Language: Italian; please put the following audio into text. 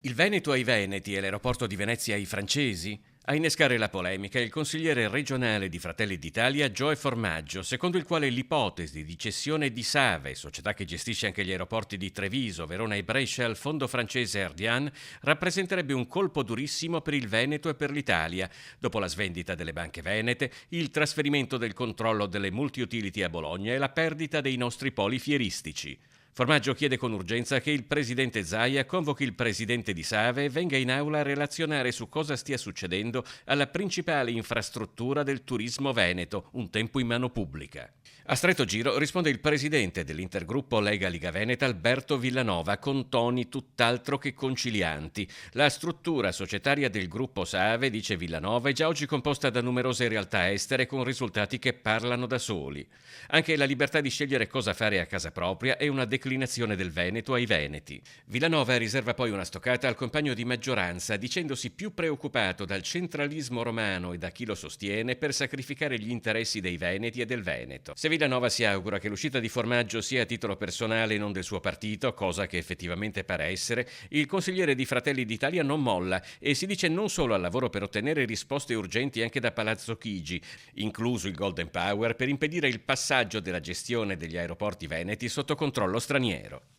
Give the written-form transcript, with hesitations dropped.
Il Veneto ai veneti e l'aeroporto di Venezia ai francesi? A innescare la polemica è il consigliere regionale di Fratelli d'Italia Joe Formaggio, secondo il quale l'ipotesi di cessione di Save, società che gestisce anche gli aeroporti di Treviso, Verona e Brescia, al fondo francese Ardian, rappresenterebbe un colpo durissimo per il Veneto e per l'Italia, dopo la svendita delle banche venete, il trasferimento del controllo delle multi-utility a Bologna e la perdita dei nostri poli fieristici. Formaggio chiede con urgenza che il presidente Zaia convochi il presidente di Save e venga in aula a relazionare su cosa stia succedendo alla principale infrastruttura del turismo veneto, un tempo in mano pubblica. A stretto giro risponde il presidente dell'intergruppo Lega Liga Veneta Alberto Villanova con toni tutt'altro che concilianti. La struttura societaria del gruppo Save, dice Villanova, è già oggi composta da numerose realtà estere con risultati che parlano da soli. Anche la libertà di scegliere cosa fare a casa propria è una declinazione del Veneto ai veneti. Villanova riserva poi una stoccata al compagno di maggioranza, dicendosi più preoccupato dal centralismo romano e da chi lo sostiene per sacrificare gli interessi dei veneti e del Veneto. Se Villanova si augura che l'uscita di Formaggio sia a titolo personale e non del suo partito, cosa che effettivamente pare essere, il consigliere di Fratelli d'Italia non molla e si dice non solo al lavoro per ottenere risposte urgenti anche da Palazzo Chigi, incluso il Golden Power, per impedire il passaggio della gestione degli aeroporti veneti sotto controllo straniero.